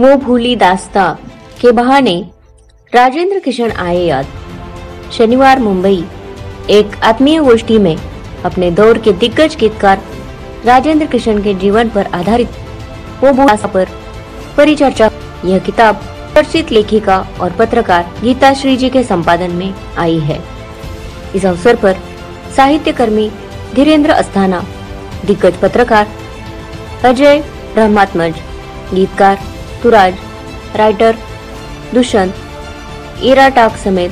वो भूली दास्ता के बहाने राजेंद्र किशन आए याद। शनिवार मुंबई एक आत्मीय गोष्ठी में अपने दौर के दिग्गज गीतकार राजेंद्र किशन के जीवन पर आधारित वो भूली दास्ता पर परिचर्चा। यह किताब चर्चित लेखिका और पत्रकार गीता श्री जी के संपादन में आई है। इस अवसर पर साहित्यकर्मी धीरेन्द्र अस्थाना, दिग्गज पत्रकार अजय ब्रह्मात्मज, गीतकार तुराज, राइटर दुष्यंत, ईरा टाक समेत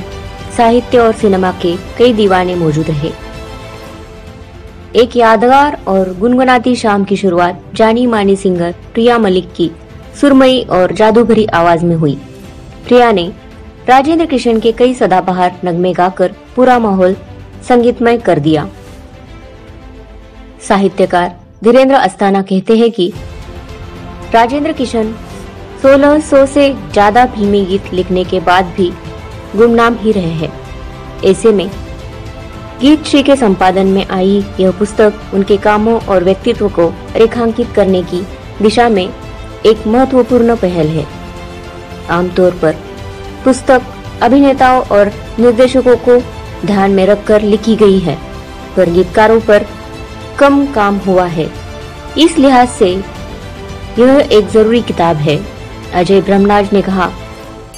साहित्य और सिनेमा के कई दीवाने मौजूद रहे। एक यादगार और गुनगुनाती शाम की शुरुआत जानी मानी सिंगर प्रिया मलिक की सुरमई और जादू भरी आवाज में हुई। प्रिया ने राजेंद्र किशन के कई सदाबहार नगमे गाकर पूरा माहौल संगीतमय कर दिया। साहित्यकार धीरेन्द्र अस्थाना कहते हैं कि राजेंद्र किशन 1600 से ज्यादा फिल्मी गीत लिखने के बाद भी गुमनाम ही रहे हैं। ऐसे में गीत श्री के संपादन में आई यह पुस्तक उनके कामों और व्यक्तित्व को रेखांकित करने की दिशा में एक महत्वपूर्ण पहल है। आमतौर पर पुस्तक अभिनेताओं और निर्देशकों को ध्यान में रखकर लिखी गई है, पर गीतकारों पर कम काम हुआ है। इस लिहाज से यह एक जरूरी किताब है। अजय ब्रह्मराज ने कहा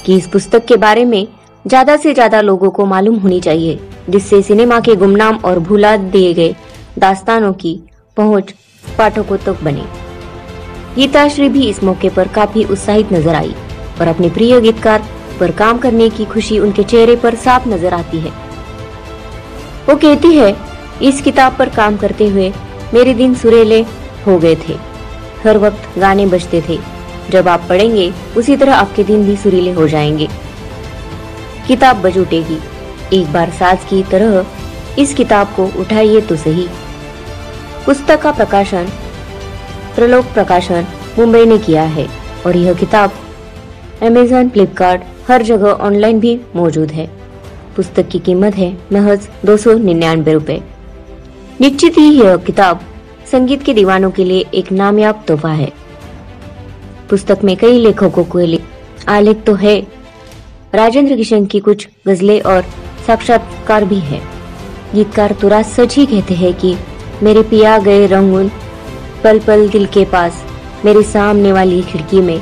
कि इस पुस्तक के बारे में ज्यादा से ज्यादा लोगों को मालूम होनी चाहिए, जिससे सिनेमा के गुमनाम और भुला दिए गए दास्तानों की पहुंच पाठकों तक बने। गीता श्री भी इस मौके पर काफी उत्साहित नजर आई और अपने प्रिय गीतकार पर काम करने की खुशी उनके चेहरे पर साफ नजर आती है। वो कहती है, इस किताब पर काम करते हुए मेरे दिन सुरीले हो गए थे। हर वक्त गाने बजते थे। जब आप पढ़ेंगे उसी तरह आपके दिन भी सुरीले हो जाएंगे। किताब बज उठेगी। एक बार साज की तरह इस किताब को उठाइए तो सही। पुस्तक का प्रकाशन त्रिलोक प्रकाशन मुंबई ने किया है और यह किताब अमेज़न, फ्लिपकार्ट हर जगह ऑनलाइन भी मौजूद है। पुस्तक की कीमत है महज 299 रुपए। निश्चित ही यह किताब संगीत के दीवानों के लिए एक नामयाब तोहफा है। पुस्तक में कई लेखकों के आलेख तो है, राजेंद्र किशन की कुछ गजलें और साक्षात्कार भी है। गीतकार तुराज सच ही कहते हैं कि मेरे पिया गए रंगून पल पल दिल के पास, मेरे सामने वाली खिड़की में,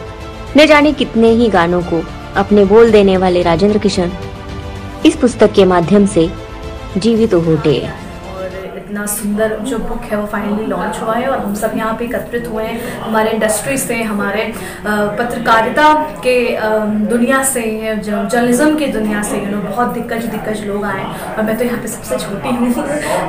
न जाने कितने ही गानों को अपने बोल देने वाले राजेंद्र किशन इस पुस्तक के माध्यम से जीवित उठे। इतना सुंदर जो बुक है वो फाइनली लॉन्च हुआ है और हम सब यहाँ पे एकत्रित हुए हैं। हमारे इंडस्ट्री से, हमारे पत्रकारिता के दुनिया से, जर्नलिज्म की दुनिया से बहुत दिग्गज लोग आए और मैं तो यहाँ पे सबसे छोटी हूँ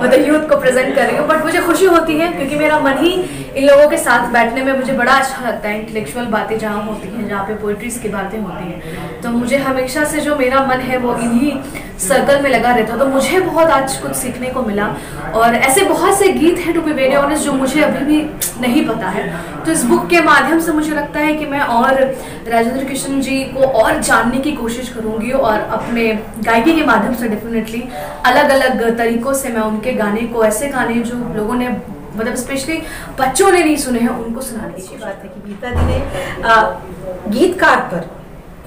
मैं तो यूथ को प्रेजेंट कर रही हूँ। बट मुझे खुशी होती है क्योंकि मेरा मन ही इन लोगों के साथ बैठने में मुझे बड़ा अच्छा लगता है। इंटेलेक्चुअल बातें जहाँ होती हैं, जहाँ पे पोइट्रीज की बातें होती हैं, तो मुझे हमेशा से जो मेरा मन है वो इन्हीं सर्कल में लगा रहता। तो मुझे बहुत आज कुछ सीखने को मिला और ऐसे बहुत से गीत हैं टू बी वेरी ऑनेस्ट जो मुझे अभी भी नहीं पता है। तो इस बुक के माध्यम से मुझे लगता है कि मैं और राजेंद्र किशन जी को और जानने की कोशिश करूंगी और अपने गायकी के माध्यम से डेफिनेटली अलग अलग तरीकों से मैं उनके गाने को, ऐसे गाने जो लोगों ने मतलब स्पेशली बच्चों ने नहीं सुने हैं, उनको सुनाने की कोशिश। बात है कि गीता जी ने गीतकार पर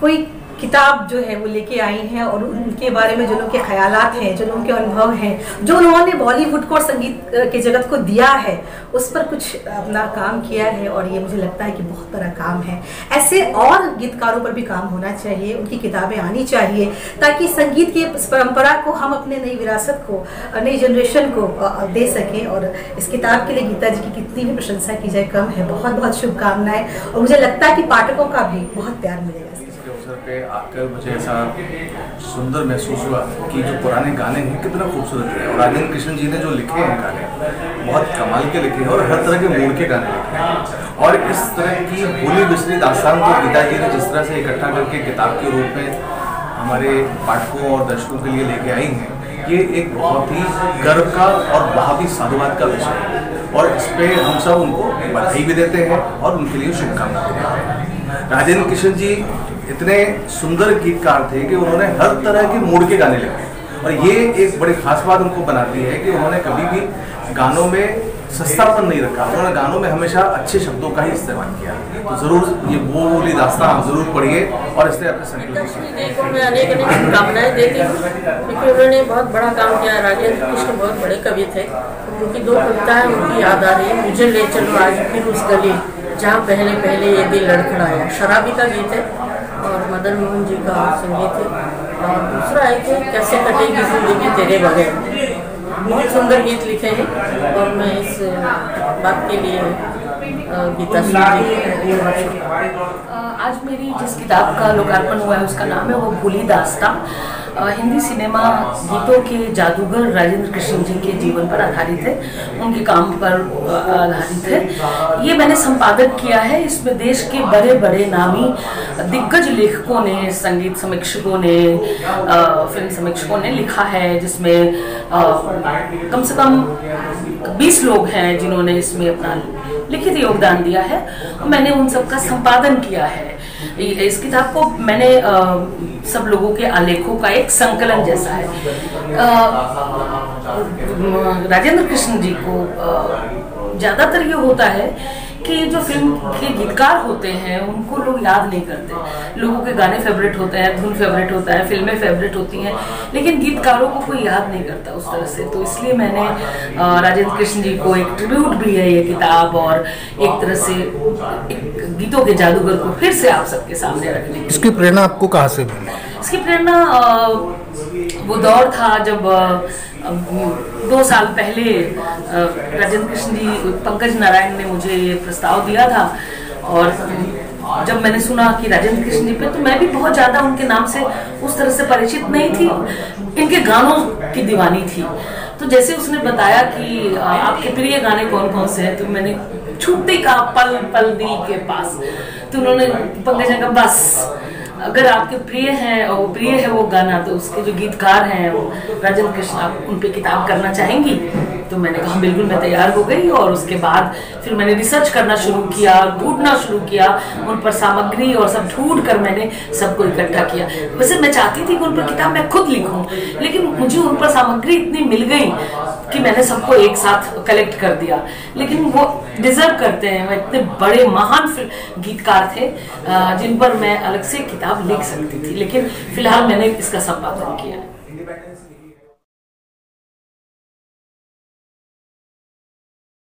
कोई किताब जो है वो लेके आई हैं और उनके बारे में जो लोगों के ख्यालात हैं, जो लोगों के अनुभव हैं, जो उन्होंने बॉलीवुड को और संगीत के जगत को दिया है, उस पर कुछ अपना काम किया है और ये मुझे लगता है कि बहुत बड़ा काम है। ऐसे और गीतकारों पर भी काम होना चाहिए, उनकी किताबें आनी चाहिए ताकि संगीत की परंपरा को हम अपने नई विरासत को, नई जनरेशन को दे सकें। और इस किताब के लिए गीता जी की कितनी भी प्रशंसा की जाए कम है। बहुत बहुत शुभकामनाएं और मुझे लगता है कि पाठकों का भी बहुत प्यार मिलेगा। पे आकर मुझे ऐसा सुंदर महसूस हुआ कि जो पुराने गाने हैं कितना खूबसूरत है और राजेंद्र किशन जी ने जो लिखे हैं गाने बहुत कमाल के लिखे हैं और हर तरह के मूड के गाने लिखे हैं। और इस तरह की भूली बिसरी दास्तान को गीता जी ने जिस तरह से इकट्ठा करके किताब के रूप में हमारे पाठकों और दर्शकों के लिए लेके आई हैं, ये एक बहुत ही गर्व का और बहुत ही साधुवाद का विषय है और इस पर हम सब उनको बधाई भी देते हैं और उनके लिए शुभकामनाएं देते हैं। राजेंद्र किशन जी इतने सुंदर गीतकार थे कि उन्होंने हर तरह के मूड के गाने लिखे और ये एक बड़ी खास बात उनको बनाती है कि उन्होंने कभी भी गानों में सस्तापन नहीं रखा, उन्होंने गानों में हमेशा अच्छे शब्दों का ही इस्तेमाल किया। तो जरूर ये वो बोली दास्तां आप जरूर पढ़िए और इससे अपने संगीत को मैं अनेक अनेक शुभकामनाएं देती हूँ, क्योंकि उन्होंने बहुत बड़ा काम किया। राजेंद्र कृष्ण बहुत बड़े कवि थे, उनकी 2 कविताएं उनकी याद आ रही है। मुझे ले चलो आज फिर उस गली जहाँ पहले पहले ये दिल लड़खड़ाया, शराबी का गीत है और मदन मोहन जी का संगीत है। और दूसरा है कि कैसे कटेगी जिंदगी तेरे बगैर, बहुत सुंदर गीत लिखे हैं और मैं इस बात के लिए गीता जी। आज मेरी जिस किताब का लोकार्पण हुआ है उसका नाम है वो भूली दास्तां। हिंदी सिनेमा गीतों के जादूगर राजेंद्र कृष्ण जी के जीवन पर आधारित है, उनके काम पर आधारित है। ये मैंने संपादक किया है। इसमें देश के बड़े बड़े नामी दिग्गज लेखकों ने, संगीत समीक्षकों ने, फिल्म समीक्षकों ने लिखा है, जिसमें कम से कम 20 लोग हैं जिन्होंने इसमें अपना लिखित योगदान दिया है। मैंने उन सब का संपादन किया है। इस किताब को मैंने सब लोगों के आलेखों का एक संकलन जैसा है। राजेंद्र कृष्ण जी को ज्यादातर ये होता है कि जो फिल्म के गीतकार होते हैं उनको लोग याद नहीं करते। लोगों के गाने फेवरेट होते हैं, धुन फेवरेट होता है, फिल्में फेवरेट होती हैं, लेकिन गीतकारों को कोई याद नहीं करता उस तरह से। तो इसलिए मैंने राजेंद्र कृष्ण जी को एक ट्रिब्यूट भी है ये किताब, और एक तरह से एक गीतों के जादूगर को फिर से आप सबके सामने रखने की। इसकी प्रेरणा आपको कहाँ से मिली? इसकी प्रेरणा वो दौर था जब 2 साल पहले राजेंद्र कृष्ण जी, पंकज नारायण ने मुझे ये प्रस्ताव दिया था। और जब मैंने सुना कि राजेंद्र कृष्ण जी पे, तो मैं भी बहुत ज्यादा उनके नाम से उस तरह से परिचित नहीं थी, इनके गानों की दीवानी थी। तो जैसे उसने बताया कि आपके प्रिय गाने कौन कौन से हैं, तो मैंने छुट्टी का पल पल दिल के पास, तो उन्होंने, पंकज ने कहा बस अगर आपके प्रिय हैं और प्रिय है वो गाना, तो उसके जो गीतकार हैं वो राजेंद्र कृष्ण, आप उन पे किताब करना चाहेंगी? तो मैंने कहा बिल्कुल, मैं तैयार हो गई। और उसके बाद फिर मैंने रिसर्च करना शुरू किया, ढूंढना शुरू किया, उन पर सामग्री और सब ढूंढ कर मैंने सबको इकट्ठा किया। वैसे मैं चाहती थी कि उन पर किताब मैं खुद लिखूं, लेकिन मुझे उन पर सामग्री इतनी मिल गई कि मैंने सबको एक साथ कलेक्ट कर दिया। लेकिन वो डिजर्व करते हैं, वो इतने बड़े महान गीतकार थे जिन पर मैं अलग से किताब लिख सकती थी, लेकिन फिलहाल मैंने इसका संपादन किया।